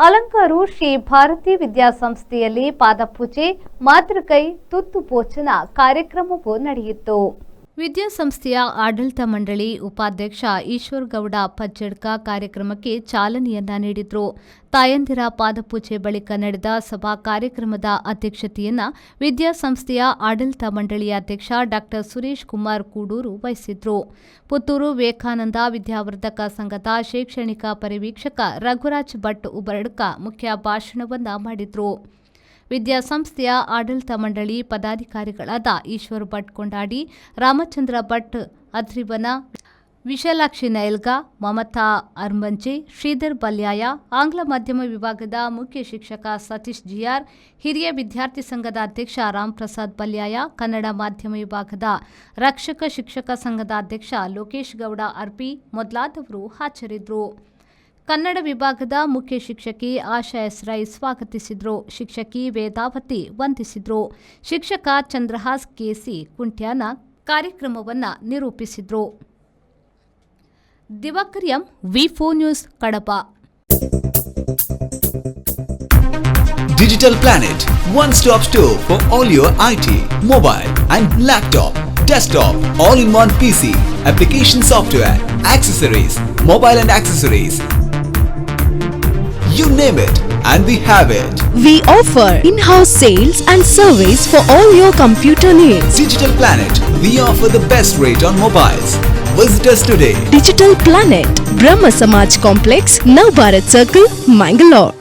ಅಲಂಕಾರು ಶ್ರೀ ಭಾರತಿ ವಿದ್ಯಾಸಂಸ್ಥೆಯಲ್ಲಿ ಪಾದಪೂಜೆ, ಮಾತೃಕೈ, ತುತ್ತು ಭೋಜನ ಕಾರ್ಯಕ್ರಮವು ನಡೆಯಿತು. ವಿದ್ಯಾಸಂಸ್ಥೆಯ ಆಡಳಿತ ಮಂಡಳಿ ಉಪಾಧ್ಯಕ್ಷ ಈಶ್ವರಗೌಡ ಪಜ್ಜಡ್ಕ ಕಾರ್ಯಕ್ರಮಕ್ಕೆ ಚಾಲನೆಯನ್ನ ನೀಡಿದರು. ತಾಯಂದಿರ ಪಾದಪೂಜೆ ಬಳಿಕ ನಡೆದ ಸಭಾ ಕಾರ್ಯಕ್ರಮದ ಅಧ್ಯಕ್ಷತೆಯನ್ನ ವಿದ್ಯಾಸಂಸ್ಥೆಯ ಆಡಳಿತ ಮಂಡಳಿಯ ಅಧ್ಯಕ್ಷ ಡಾ ಸುರೇಶ್ ಕುಮಾರ್ ಕೂಡೂರು ವಹಿಸಿದ್ರು. ಪುತ್ತೂರು ವಿವೇಕಾನಂದ ವಿದ್ಯಾವರ್ಧಕ ಸಂಘದ ಶೈಕ್ಷಣಿಕ ಪರಿವೀಕ್ಷಕ ರಘುರಾಜ್ ಭಟ್ ಉಬರಡ್ಕ ಮುಖ್ಯ ಭಾಷಣವನ್ನ ಮಾಡಿದ್ರು. ವಿದ್ಯಾಸಂಸ್ಥೆಯ ಆಡಳಿತ ಮಂಡಳಿ ಪದಾಧಿಕಾರಿಗಳಾದ ಈಶ್ವರ್ ಭಟ್ ಕೊಂಡಾಡಿ, ರಾಮಚಂದ್ರ ಭಟ್ ಅದ್ರಿವನ, ವಿಶಾಲಾಕ್ಷಿ ನೈಲ್ಗಾ, ಮಮತಾ ಅರ್ಮಂಜೆ, ಶ್ರೀಧರ್ ಬಲ್ಯಾಯ, ಆಂಗ್ಲ ಮಾಧ್ಯಮ ವಿಭಾಗದ ಮುಖ್ಯ ಶಿಕ್ಷಕ ಸತೀಶ್ ಜಿಆರ್, ಹಿರಿಯ ವಿದ್ಯಾರ್ಥಿ ಸಂಘದ ಅಧ್ಯಕ್ಷ ರಾಮ್ಪ್ರಸಾದ್ ಬಲ್ಯಾಯ, ಕನ್ನಡ ಮಾಧ್ಯಮ ವಿಭಾಗದ ರಕ್ಷಕ ಶಿಕ್ಷಕ ಸಂಘದ ಅಧ್ಯಕ್ಷ ಲೋಕೇಶ್ ಗೌಡ ಅರ್ಪಿ ಮೊದಲಾದವರು ಹಾಜರಿದ್ದರು. ಕನ್ನಡ ವಿಭಾಗದ ಮುಖ್ಯ ಶಿಕ್ಷಕಿ ಆಶಾ ಎಸ್ರೈ ಸ್ವಾಗತಿಸಿದರು. ಶಿಕ್ಷಕಿ ವೇದಾವತಿ ವಂದಿಸಿದರು. ಶಿಕ್ಷಕ ಚಂದ್ರಹಾಸ್ ಕೆಸಿ ಕುಂಟ್ಯಾನ ಕಾರ್ಯಕ್ರಮವನ್ನು ನಿರೂಪಿಸಿದರು. ದಿವಾಕರ್ ಎಂ, ವಿ4 news, Kadapa. Digital Planet, one-stop store for all your IT, mobile and laptop, desktop, all-in-one PC, application software, accessories, mobile and accessories. You name it, and we have it. We offer in-house sales and service for all your computer needs. Digital Planet, we offer the best rate on mobiles. Visit us today. Digital Planet, Brahma Samaj Complex, Navbharat Circle, Mangalore.